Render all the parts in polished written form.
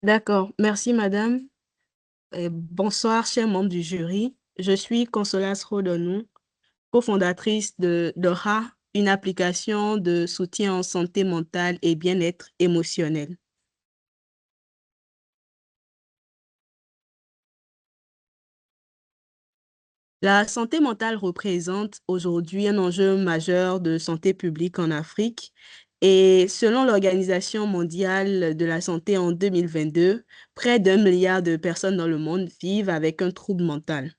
D'accord, merci madame. Et bonsoir, chers membres du jury. Je suis Consolas Rodonou, cofondatrice de DORA, une application de soutien en santé mentale et bien-être émotionnel. La santé mentale représente aujourd'hui un enjeu majeur de santé publique en Afrique et selon l'Organisation mondiale de la santé en 2022, près d'1 milliard de personnes dans le monde vivent avec un trouble mental.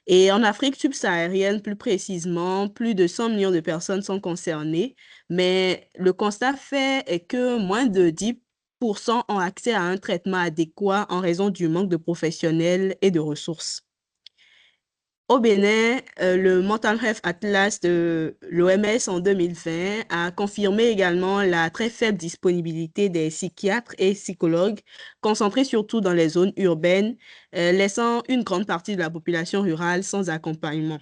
Et en Afrique subsaharienne, plus précisément, plus de 100 millions de personnes sont concernées, mais le constat fait est que moins de 10% ont accès à un traitement adéquat en raison du manque de professionnels et de ressources. Au Bénin, le Mental Health Atlas de l'OMS en 2020 a confirmé également la très faible disponibilité des psychiatres et psychologues, concentrés surtout dans les zones urbaines, laissant une grande partie de la population rurale sans accompagnement.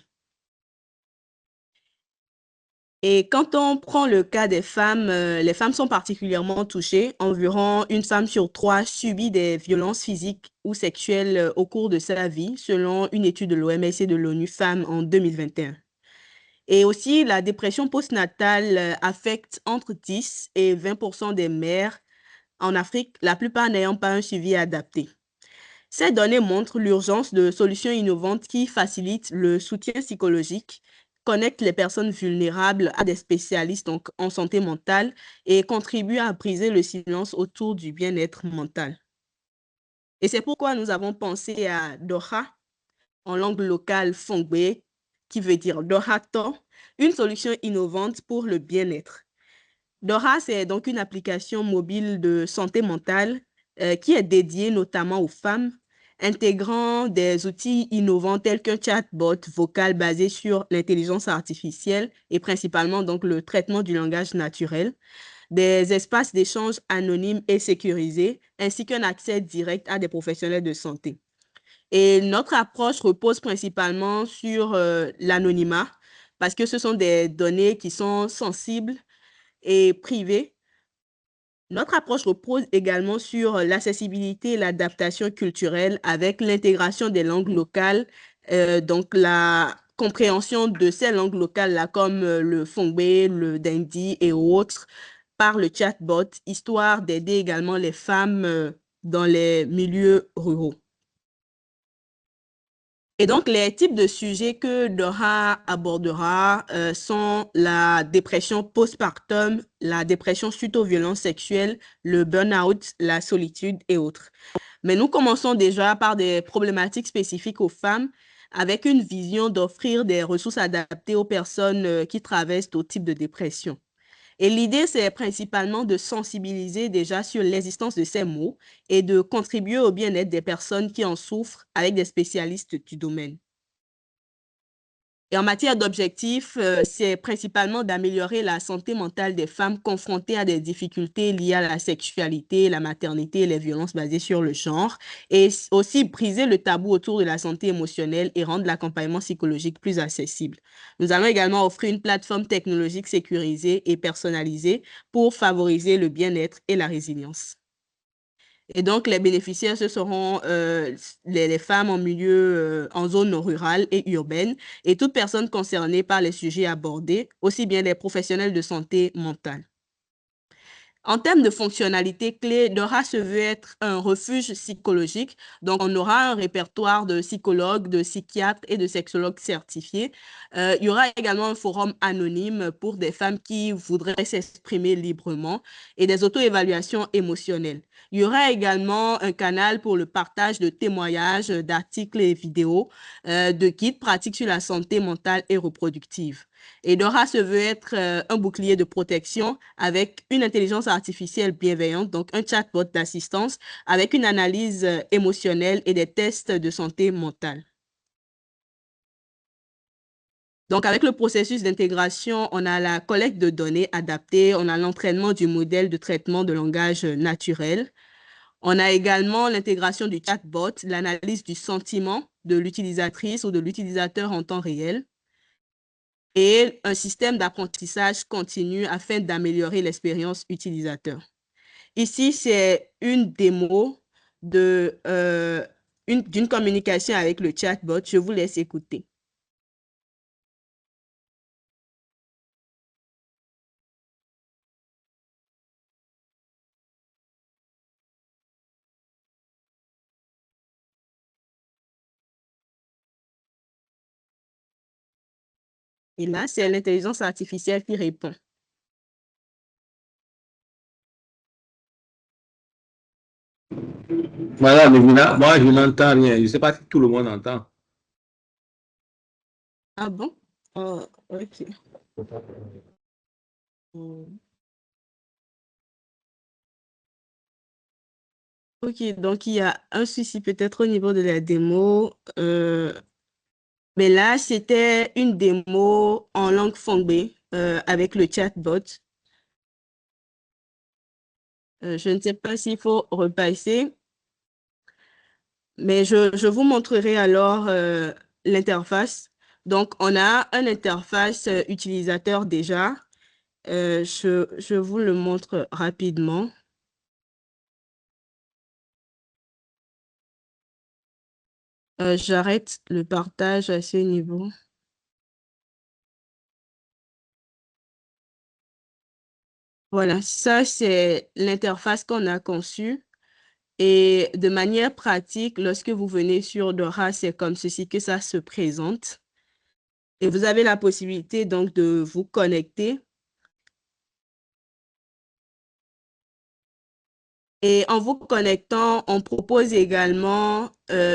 Et quand on prend le cas des femmes, les femmes sont particulièrement touchées. Environ une femme sur trois subit des violences physiques ou sexuelles au cours de sa vie, selon une étude de l'OMS et de l'ONU Femmes en 2021. Et aussi, la dépression postnatale affecte entre 10 et 20% des mères en Afrique, la plupart n'ayant pas un suivi adapté. Ces données montrent l'urgence de solutions innovantes qui facilitent le soutien psychologique, connectent les personnes vulnérables à des spécialistes en santé mentale et contribuent à briser le silence autour du bien-être mental. Et c'est pourquoi nous avons pensé à Doha, en langue locale Fongbe, qui veut dire Dohato, une solution innovante pour le bien-être. Dora, c'est donc une application mobile de santé mentale qui est dédiée notamment aux femmes, intégrant des outils innovants tels qu'un chatbot vocal basé sur l'intelligence artificielle et principalement donc le traitement du langage naturel, des espaces d'échange anonymes et sécurisés, ainsi qu'un accès direct à des professionnels de santé. Et notre approche repose principalement sur l'anonymat, parce que ce sont des données qui sont sensibles et privées. Notre approche repose également sur l'accessibilité et l'adaptation culturelle avec l'intégration des langues locales, donc la compréhension de ces langues locales-là comme le Fongbe, le Dindi et autres par le chatbot, histoire d'aider également les femmes dans les milieux ruraux. Et donc, les types de sujets que Dora abordera sont la dépression postpartum, la dépression suite aux violences sexuelles, le burn-out, la solitude et autres. Mais nous commençons déjà par des problématiques spécifiques aux femmes avec une vision d'offrir des ressources adaptées aux personnes qui traversent tout type de dépression. Et l'idée, c'est principalement de sensibiliser déjà sur l'existence de ces maux et de contribuer au bien-être des personnes qui en souffrent avec des spécialistes du domaine. Et en matière d'objectifs, c'est principalement d'améliorer la santé mentale des femmes confrontées à des difficultés liées à la sexualité, la maternité et les violences basées sur le genre, et aussi briser le tabou autour de la santé émotionnelle et rendre l'accompagnement psychologique plus accessible. Nous allons également offrir une plateforme technologique sécurisée et personnalisée pour favoriser le bien-être et la résilience. Et donc, les bénéficiaires, ce seront les femmes en milieu, en zone rurale et urbaine et toute personne concernée par les sujets abordés, aussi bien les professionnels de santé mentale. En termes de fonctionnalités clés, Dora se veut être un refuge psychologique. Donc, on aura un répertoire de psychologues, de psychiatres et de sexologues certifiés. Il y aura également un forum anonyme pour des femmes qui voudraient s'exprimer librement et des auto-évaluations émotionnelles. Il y aura également un canal pour le partage de témoignages, d'articles et vidéos, de guides pratiques sur la santé mentale et reproductive. Et Dora se veut être un bouclier de protection avec une intelligence artificielle bienveillante, donc un chatbot d'assistance avec une analyse émotionnelle et des tests de santé mentale. Donc, avec le processus d'intégration, on a la collecte de données adaptées, on a l'entraînement du modèle de traitement de langage naturel. On a également l'intégration du chatbot, l'analyse du sentiment de l'utilisatrice ou de l'utilisateur en temps réel et un système d'apprentissage continu afin d'améliorer l'expérience utilisateur. Ici, c'est une démo d'une communication avec le chatbot. Je vous laisse écouter. Et là, c'est l'intelligence artificielle qui répond. Voilà, Mevina, moi je n'entends rien. Je ne sais pas si tout le monde entend. Ah bon? Oh, ok. Hmm. Ok, donc il y a un souci peut-être au niveau de la démo. Mais là, c'était une démo en langue fongbe avec le chatbot. Je ne sais pas s'il faut repasser, mais je vous montrerai alors l'interface. Donc, on a un interface utilisateur déjà. Je vous le montre rapidement. J'arrête le partage à ce niveau. Voilà, ça, c'est l'interface qu'on a conçue. Et de manière pratique, lorsque vous venez sur Dora, c'est comme ceci que ça se présente. Et vous avez la possibilité donc de vous connecter. Et en vous connectant, on propose également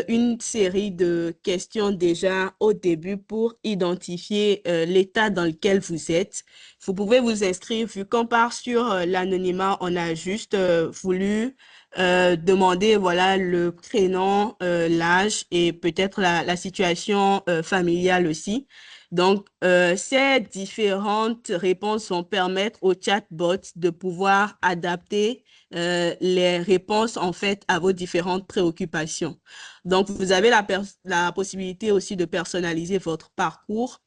une série de questions déjà au début pour identifier l'état dans lequel vous êtes. Vous pouvez vous inscrire, vu qu'on part sur l'anonymat, on a juste voulu demander voilà, le prénom, l'âge et peut-être la situation familiale aussi. Donc, ces différentes réponses vont permettre au chatbot de pouvoir adapter les réponses en fait à vos différentes préoccupations. Donc, vous avez la possibilité aussi de personnaliser votre parcours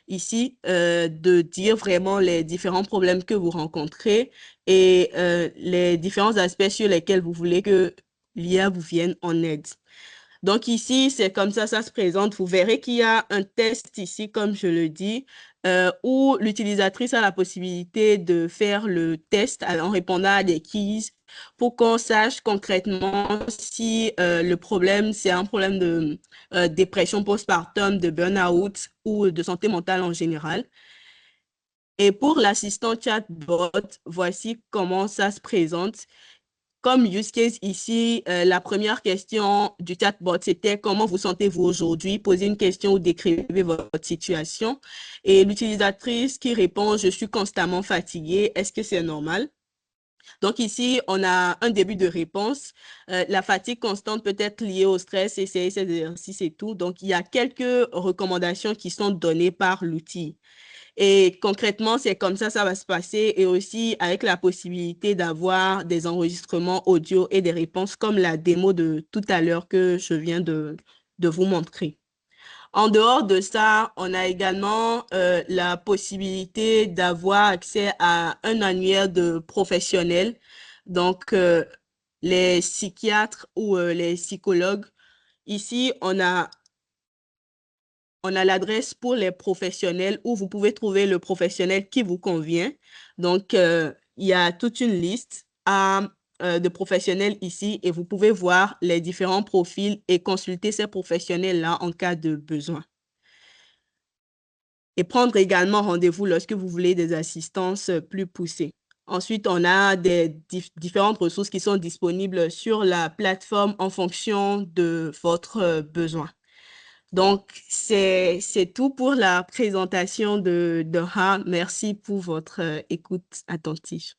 ici, de dire vraiment les différents problèmes que vous rencontrez et les différents aspects sur lesquels vous voulez que l'IA vous vienne en aide. Donc ici, c'est comme ça se présente. Vous verrez qu'il y a un test ici, comme je le dis, où l'utilisatrice a la possibilité de faire le test en répondant à des quiz pour qu'on sache concrètement si le problème, c'est un problème de dépression postpartum, de burn-out ou de santé mentale en général. Et pour l'assistant chatbot, voici comment ça se présente. Comme use case ici, la première question du chatbot, c'était comment vous sentez-vous aujourd'hui? Posez une question ou décrivez votre situation. Et l'utilisatrice qui répond, je suis constamment fatiguée. Est-ce que c'est normal? Donc ici, on a un début de réponse. La fatigue constante peut être liée au stress, essayer ces exercices et tout. Donc, il y a quelques recommandations qui sont données par l'outil. Et concrètement, c'est comme ça va se passer et aussi avec la possibilité d'avoir des enregistrements audio et des réponses comme la démo de tout à l'heure que je viens de vous montrer. En dehors de ça, on a également la possibilité d'avoir accès à un annuaire de professionnels. Donc, les psychiatres ou les psychologues. Ici, on a l'adresse pour les professionnels où vous pouvez trouver le professionnel qui vous convient. Donc, il y a toute une liste de professionnels ici et vous pouvez voir les différents profils et consulter ces professionnels-là en cas de besoin. Et prendre également rendez-vous lorsque vous voulez des assistances plus poussées. Ensuite, on a des différentes ressources qui sont disponibles sur la plateforme en fonction de votre besoin. Donc, c'est tout pour la présentation de Dora. Merci pour votre écoute attentive.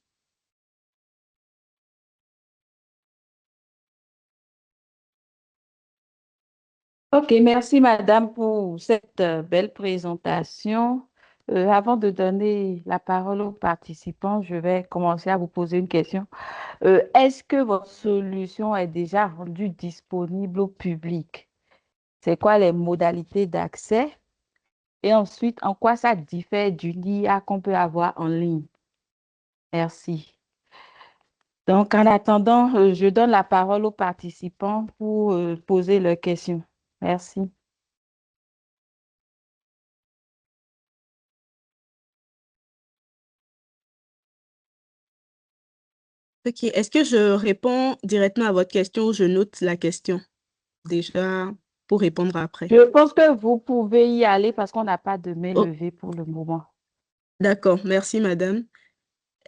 Ok, merci Madame pour cette belle présentation. Avant de donner la parole aux participants, je vais commencer à vous poser une question. Est-ce que votre solution est déjà rendue disponible au public? C'est quoi les modalités d'accès? Et ensuite, en quoi ça diffère d'une IA qu'on peut avoir en ligne? Merci. Donc, en attendant, je donne la parole aux participants pour poser leurs questions. Merci. Ok, est-ce que je réponds directement à votre question ou je note la question déjà pour répondre après? Je pense que vous pouvez y aller parce qu'on n'a pas de main Oh, levée pour le moment. d'accord, merci madame.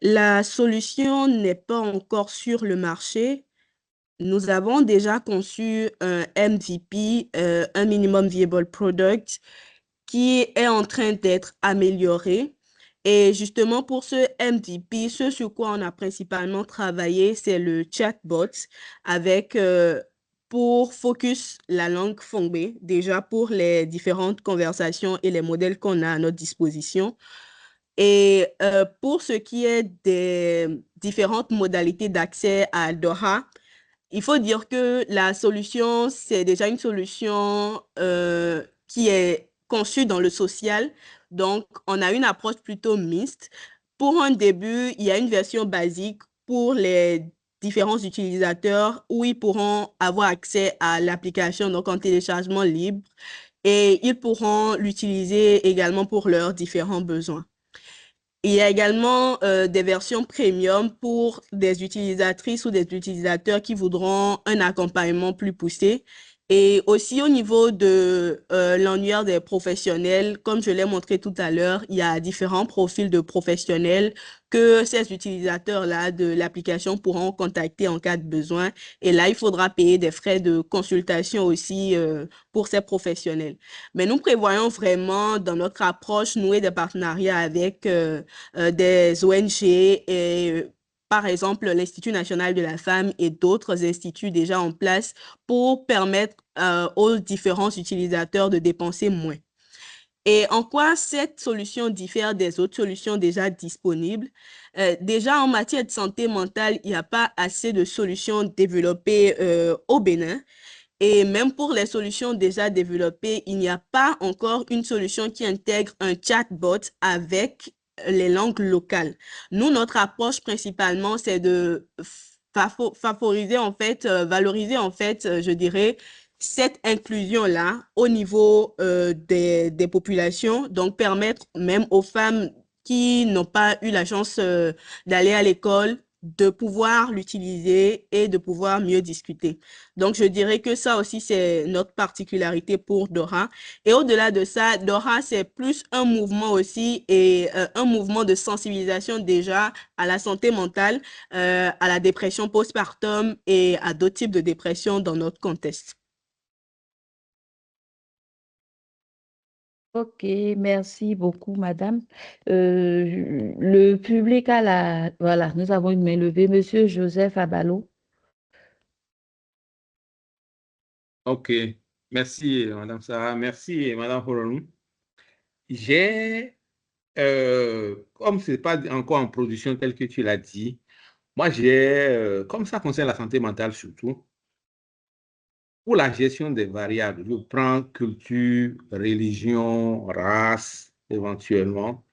La solution n'est pas encore sur le marché. Nous avons déjà conçu un MVP, un Minimum Viable Product, qui est en train d'être amélioré. Et justement, pour ce MVP, ce sur quoi on a principalement travaillé, c'est le chatbot avec, pour focus la langue Fongbe, déjà pour les différentes conversations et les modèles qu'on a à notre disposition. Et pour ce qui est des différentes modalités d'accès à Aldora, il faut dire que la solution, c'est déjà une solution qui est conçue dans le social. Donc, on a une approche plutôt mixte. Pour un début, il y a une version basique pour les différents utilisateurs où ils pourront avoir accès à l'application donc en téléchargement libre et ils pourront l'utiliser également pour leurs différents besoins. Il y a également des versions premium pour des utilisatrices ou des utilisateurs qui voudront un accompagnement plus poussé. Et aussi au niveau de l'annuaire des professionnels, comme je l'ai montré tout à l'heure, il y a différents profils de professionnels que ces utilisateurs-là de l'application pourront contacter en cas de besoin. Et là, il faudra payer des frais de consultation aussi pour ces professionnels. Mais nous prévoyons vraiment dans notre approche nouer des partenariats avec des ONG et par exemple l'Institut national de la femme et d'autres instituts déjà en place pour permettre aux différents utilisateurs de dépenser moins. Et en quoi cette solution diffère des autres solutions déjà disponibles? Déjà, en matière de santé mentale, il n'y a pas assez de solutions développées au Bénin. Et même pour les solutions déjà développées, il n'y a pas encore une solution qui intègre un chatbot avec les langues locales. Nous, notre approche principalement, c'est de favoriser en fait, valoriser en fait, je dirais, cette inclusion-là au niveau des populations, donc permettre même aux femmes qui n'ont pas eu la chance d'aller à l'école de pouvoir l'utiliser et de pouvoir mieux discuter. Donc, je dirais que ça aussi, c'est notre particularité pour Dora. Et au-delà de ça, Dora, c'est plus un mouvement aussi et un mouvement de sensibilisation déjà à la santé mentale, à la dépression postpartum et à d'autres types de dépression dans notre contexte. Ok, merci beaucoup, madame. Le public a la... Voilà, nous avons une main levée. Monsieur Joseph Abalo. Ok, merci Madame Sarah, merci Madame Horonou. J'ai, comme ce n'est pas encore en production tel que tu l'as dit, moi j'ai, comme ça concerne la santé mentale surtout, pour la gestion des variables, je prends culture, religion, race, éventuellement.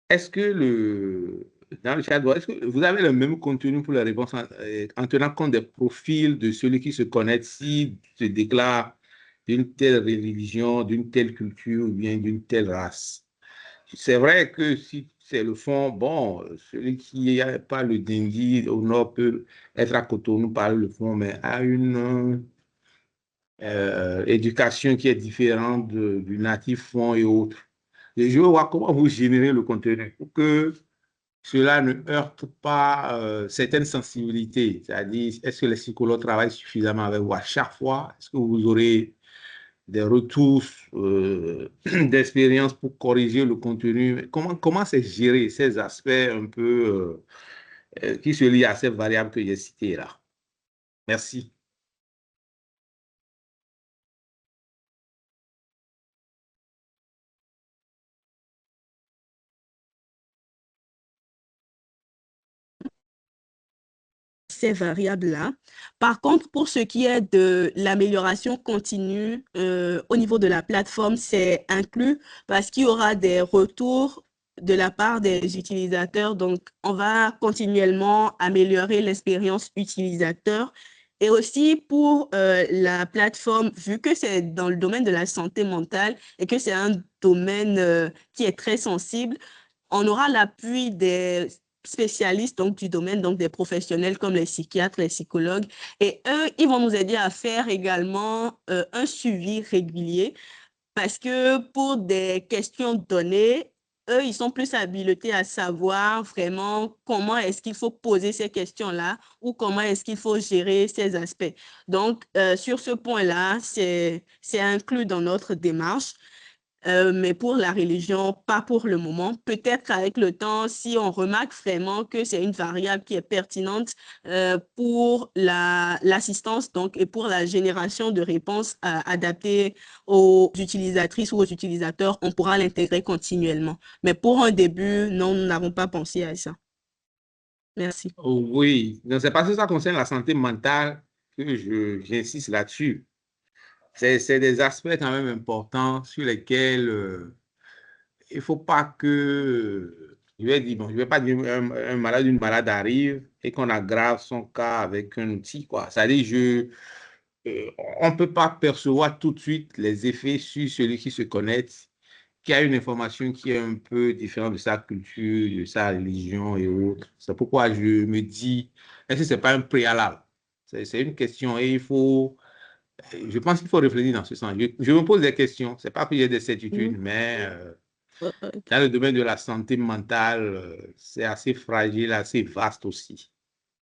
Est-ce que dans le chat, est-ce que vous avez le même contenu pour les réponses en tenant compte des profils de celui qui se connecte, s'il se déclare d'une telle religion, d'une telle culture ou bien d'une telle race? C'est vrai que si c'est le fond, bon, celui qui n'a pas le dengue au nord peut être à Cotonou par le fond, mais a une éducation qui est différente du natif fond et autres. Et je veux voir comment vous générez le contenu pour que cela ne heurte pas certaines sensibilités. C'est-à-dire, est-ce que les psychologues travaillent suffisamment avec vous à chaque fois? Est-ce que vous aurez des retours d'expérience pour corriger le contenu? Comment c'est géré ces aspects un peu qui se lient à ces variables que j'ai citées là? Merci. Ces variables-là. Par contre, pour ce qui est de l'amélioration continue au niveau de la plateforme, c'est inclus parce qu'il y aura des retours de la part des utilisateurs. Donc, on va continuellement améliorer l'expérience utilisateur. Et aussi pour la plateforme, vu que c'est dans le domaine de la santé mentale et que c'est un domaine qui est très sensible, on aura l'appui des spécialistes donc, du domaine, donc des professionnels comme les psychiatres, les psychologues. Et eux, ils vont nous aider à faire également un suivi régulier parce que pour des questions données, eux, ils sont plus habilités à savoir vraiment comment est-ce qu'il faut poser ces questions-là ou comment est-ce qu'il faut gérer ces aspects. Donc, sur ce point-là, c'est inclus dans notre démarche. Mais pour la religion, pas pour le moment. Peut-être qu'avec le temps, si on remarque vraiment que c'est une variable qui est pertinente pour l'assistance donc, et pour la génération de réponses adaptées aux utilisatrices ou aux utilisateurs, on pourra l'intégrer continuellement. Mais pour un début, non, nous n'avons pas pensé à ça. Merci. Oh, oui, donc c'est parce que ça concerne la santé mentale que j'insiste là-dessus. C'est des aspects quand même importants sur lesquels il ne faut pas que, je vais dire, bon, je vais pas dire un malade, une malade arrive et qu'on aggrave son cas avec un outil, quoi. C'est-à-dire, on ne peut pas percevoir tout de suite les effets sur celui qui se connecte, qui a une information qui est un peu différente de sa culture, de sa religion et autres. C'est pourquoi je me dis, est-ce que ce n'est pas un préalable? C'est une question et je pense qu'il faut réfléchir dans ce sens. Je me pose des questions. C'est pas que j'ai des certitudes, Mhm. mais Ok. dans le domaine de la santé mentale, c'est assez fragile, assez vaste aussi.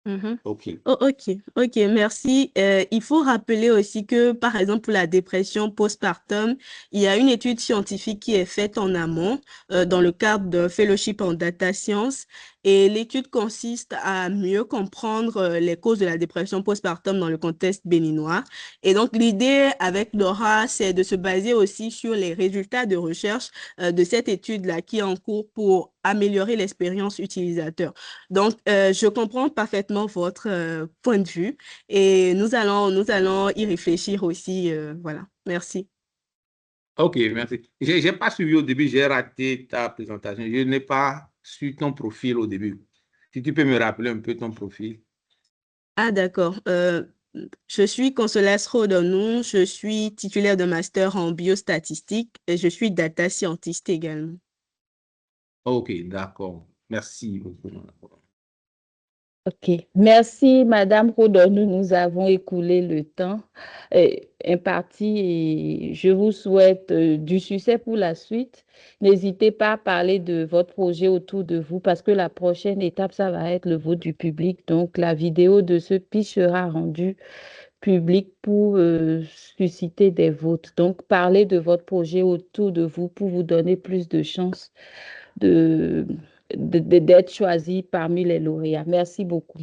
Mhm. OK. Oh, ok, merci. Il faut rappeler aussi que, par exemple, pour la dépression postpartum, il y a une étude scientifique qui est faite en amont dans le cadre d'un fellowship en data science. Et l'étude consiste à mieux comprendre les causes de la dépression postpartum dans le contexte béninois. Et donc, l'idée avec Laura, c'est de se baser aussi sur les résultats de recherche de cette étude-là qui est en cours pour améliorer l'expérience utilisateur. Donc, je comprends parfaitement votre point de vue et nous allons y réfléchir aussi. Voilà, merci. OK, merci. Je n'ai pas suivi au début, j'ai raté ta présentation. Je n'ai pas su ton profil au début. Si tu peux me rappeler un peu ton profil. Ah, d'accord. Je suis Consolance Rodonou, je suis titulaire de master en biostatistique et je suis data scientist également. OK, d'accord. Merci beaucoup. Ok, merci Madame Rodon. Nous avons écoulé le temps imparti et je vous souhaite du succès pour la suite. N'hésitez pas à parler de votre projet autour de vous parce que la prochaine étape, ça va être le vote du public. Donc, la vidéo de ce pitch sera rendue publique pour susciter des votes. Donc, parlez de votre projet autour de vous pour vous donner plus de chances de, d'être choisi parmi les lauréats. Merci beaucoup.